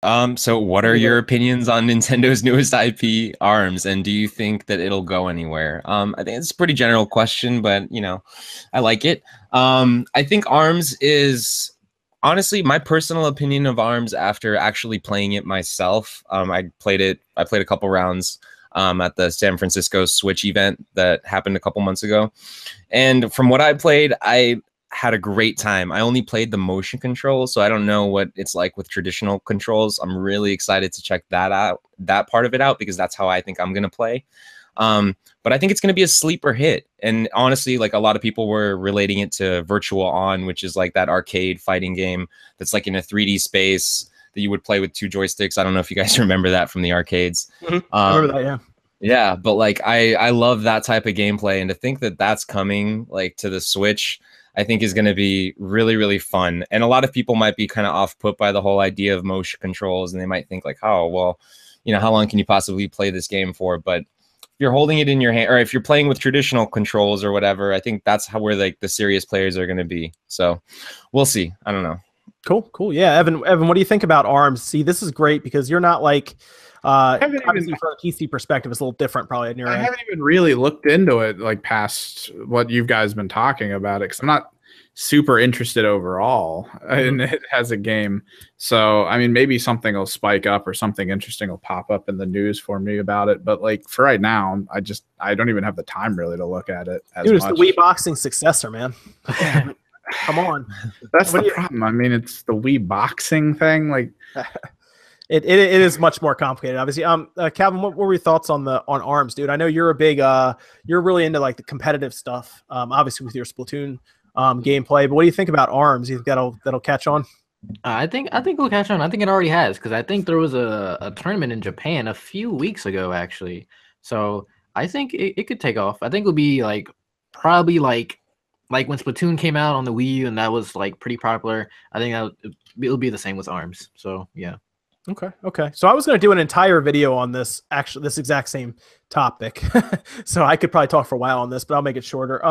So what are your opinions on Nintendo's newest IP, ARMS, and do you think that it'll go anywhere? I think it's a pretty general question, but you know, I like it. I think ARMS is honestly my personal opinion of ARMS after actually playing it myself. I played a couple rounds at the San Francisco Switch event that happened a couple months ago. And from what I played, I had a great time. I only played the motion controls, so I don't know what it's like with traditional controls. I'm really excited to check that out, that part of it out, because that's how I think I'm gonna play. But I think it's gonna be a sleeper hit. And honestly, like a lot of people were relating it to Virtual On, which is like that arcade fighting game that's like in a 3D space that you would play with two joysticks. I don't know if you guys remember that from the arcades. I remember that, yeah. Yeah, but like I love that type of gameplay, and to think that that's coming like to the Switch, I think is going to be really, really fun. And a lot of people might be kind of off put by the whole idea of motion controls, and they might think like, oh, well, you know, how long can you possibly play this game for? But if you're holding it in your hand, or if you're playing with traditional controls or whatever, I think that's how where like the serious players are going to be. So we'll see. I don't know. Cool. Yeah, Evan, what do you think about ARMS? See, this is great because you're not like obviously from a PC perspective, it's a little different probably on your end. I haven't even really looked into it like past what you guys been talking about it, because I'm not super interested overall in it as a game. So I mean, maybe something will spike up or something interesting will pop up in the news for me about it. But like for right now, I don't even have the time really to look at it as Dude, it's much. the Wii boxing successor, man. Come on. That's the problem. I mean, it's the Wii boxing thing. Like it is much more complicated, obviously. Calvin, what were your thoughts on ARMS, dude? I know you're a big you're really into like the competitive stuff, obviously with your Splatoon gameplay. But what do you think about ARMS? You think that'll catch on? I think it'll catch on. I think it already has, because I think there was a tournament in Japan a few weeks ago, actually. So I think it could take off. I think it'll be like probably like when Splatoon came out on the Wii U and that was like pretty popular. I think it'll be the same with ARMS. So yeah. Okay. So I was going to do an entire video on this, actually, this exact same topic. So I could probably talk for a while on this, but I'll make it shorter.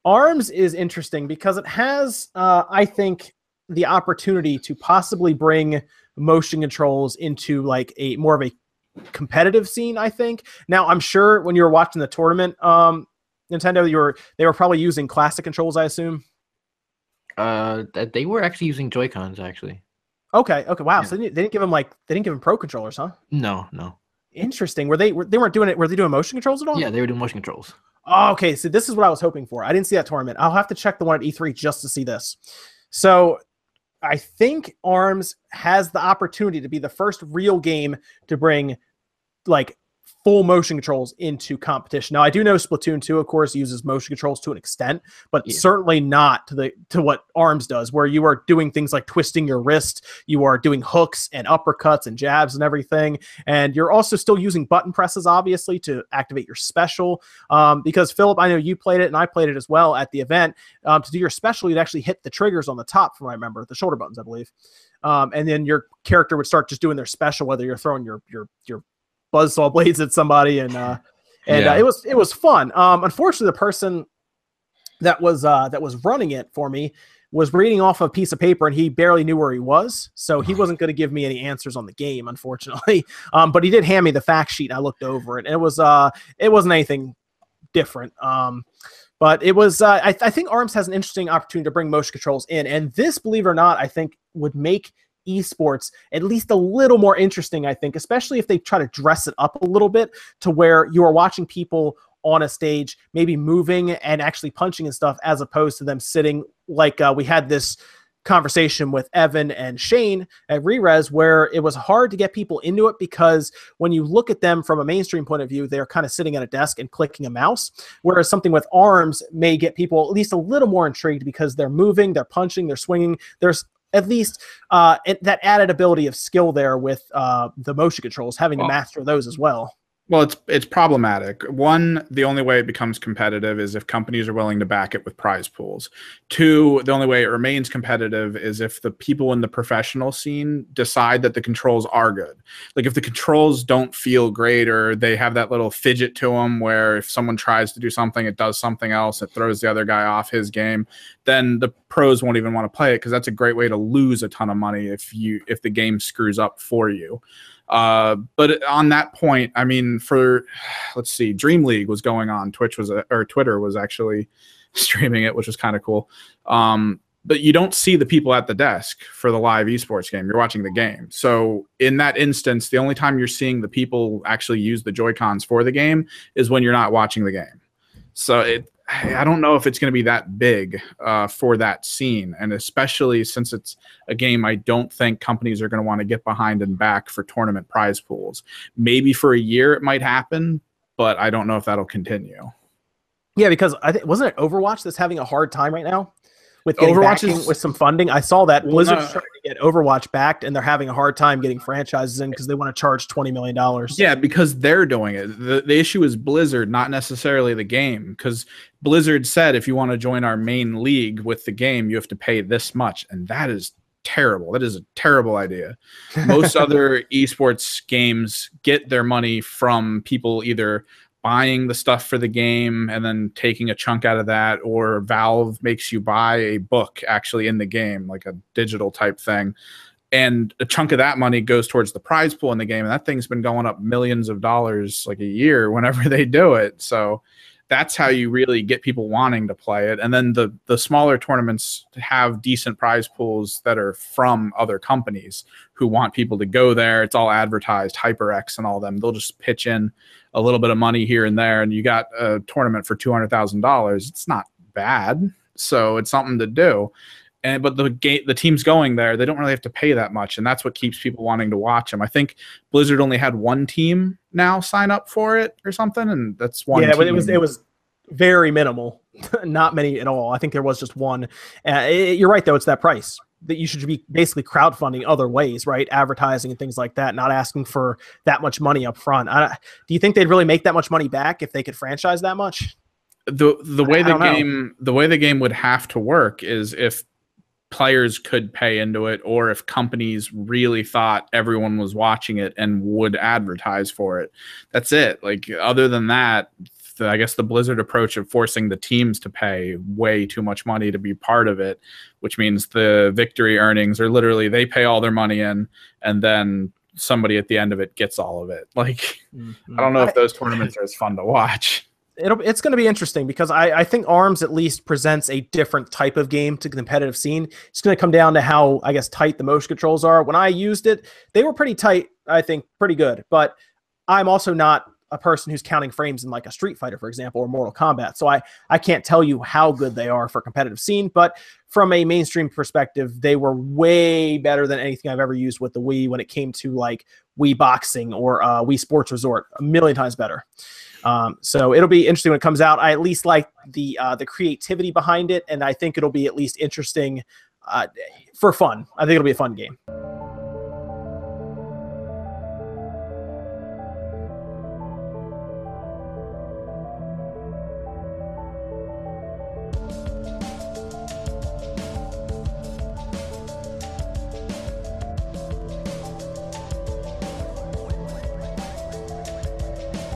ARMS is interesting because it has, I think, the opportunity to possibly bring motion controls into like a more of a competitive scene, I think. Now, I'm sure when you were watching the tournament, Nintendo, they were probably using classic controls, I assume. They were actually using Joy-Cons, actually. Okay. Wow. Yeah. So they didn't give him pro controllers, huh? No. Interesting. They weren't doing it? Were they doing motion controls at all? Yeah, they were doing motion controls. Oh, okay. So this is what I was hoping for. I didn't see that tournament. I'll have to check the one at E3 just to see this. So I think ARMS has the opportunity to be the first real game to bring like full motion controls into competition. Now, I do know Splatoon 2, of course, uses motion controls to an extent, but certainly not to what ARMS does, where you are doing things like twisting your wrist, you are doing hooks and uppercuts and jabs and everything, and you're also still using button presses, obviously, to activate your special, because, Philip, I know you played it, and I played it as well at the event. To do your special, you'd actually hit the triggers on the top, from what I remember, the shoulder buttons, I believe, and then your character would start just doing their special, whether you're throwing your buzzsaw blades at somebody, and it was fun. Unfortunately, the person that was running it for me was reading off a piece of paper, and he barely knew where he was, so he wasn't going to give me any answers on the game, unfortunately. But he did hand me the fact sheet, and I looked over it, and it wasn't anything different. But it was. I think ARMS has an interesting opportunity to bring motion controls in, and this, believe it or not, I think would make esports at least a little more interesting, I think, especially if they try to dress it up a little bit to where you are watching people on a stage maybe moving and actually punching and stuff, as opposed to them sitting like we had this conversation with Evan and Shane at Rerez, where it was hard to get people into it because when you look at them from a mainstream point of view, they're kind of sitting at a desk and clicking a mouse, whereas something with ARMS may get people at least a little more intrigued because they're moving, they're punching, they're swinging. There's at least that added ability of skill there with the motion controls, having to master those as well. Well, it's problematic. One, the only way it becomes competitive is if companies are willing to back it with prize pools. Two, the only way it remains competitive is if the people in the professional scene decide that the controls are good. Like if the controls don't feel great, or they have that little fidget to them where if someone tries to do something, it does something else, it throws the other guy off his game, then pros won't even want to play it because that's a great way to lose a ton of money if the game screws up for you. But on that point, I mean, let's see, Dream League was going on. Twitter was actually streaming it, which was kind of cool. But you don't see the people at the desk for the live esports game. You're watching the game. So in that instance, the only time you're seeing the people actually use the Joy-Cons for the game is when you're not watching the game. So I don't know if it's going to be that big for that scene. And especially since it's a game I don't think companies are going to want to get behind and back for tournament prize pools. Maybe for a year it might happen, but I don't know if that'll continue. Yeah, because wasn't it Overwatch that's having a hard time right now? With getting Overwatch with some funding. I saw that Blizzard's trying to get Overwatch backed, and they're having a hard time getting franchises in because they want to charge $20 million. Yeah, because they're doing it. The issue is Blizzard, not necessarily the game. Because Blizzard said if you want to join our main league with the game, you have to pay this much, and that is terrible. That is a terrible idea. Most other esports games get their money from people either buying the stuff for the game and then taking a chunk out of that, or Valve makes you buy a book actually in the game, like a digital type thing. And a chunk of that money goes towards the prize pool in the game. And that thing's been going up millions of dollars like a year whenever they do it. So that's how you really get people wanting to play it. And then the smaller tournaments have decent prize pools that are from other companies who want people to go there. It's all advertised, HyperX and all them. They'll just pitch in a little bit of money here and there, and you got a tournament for $200,000. It's not bad. So it's something to do. But the teams going there, they don't really have to pay that much, and that's what keeps people wanting to watch them. I think Blizzard only had one team now sign up for it or something, and that's one. Yeah, team. But it was very minimal, not many at all. I think there was just one. You're right, though. It's that price that you should be basically crowdfunding other ways, right? Advertising and things like that, not asking for that much money up front. Do you think they'd really make that much money back if they could franchise that much? The way the game would have to work is if players could pay into it, or if companies really thought everyone was watching it and would advertise for it. That's it. Like, other than that, I guess the Blizzard approach of forcing the teams to pay way too much money to be part of it, which means the victory earnings are literally they pay all their money in, and then somebody at the end of it gets all of it. Like, I don't know if those tournaments are as fun to watch. It's going to be interesting because I think ARMS at least presents a different type of game to the competitive scene. It's going to come down to how, I guess, tight the motion controls are. When I used it, they were pretty tight, I think, pretty good. But I'm also not a person who's counting frames in like a Street Fighter, for example, or Mortal Kombat. So I can't tell you how good they are for competitive scene. But from a mainstream perspective, they were way better than anything I've ever used with the Wii when it came to like Wii Boxing or Wii Sports Resort. A million times better. So it'll be interesting when it comes out. I at least like the creativity behind it, and I think it'll be at least interesting for fun. I think it'll be a fun game.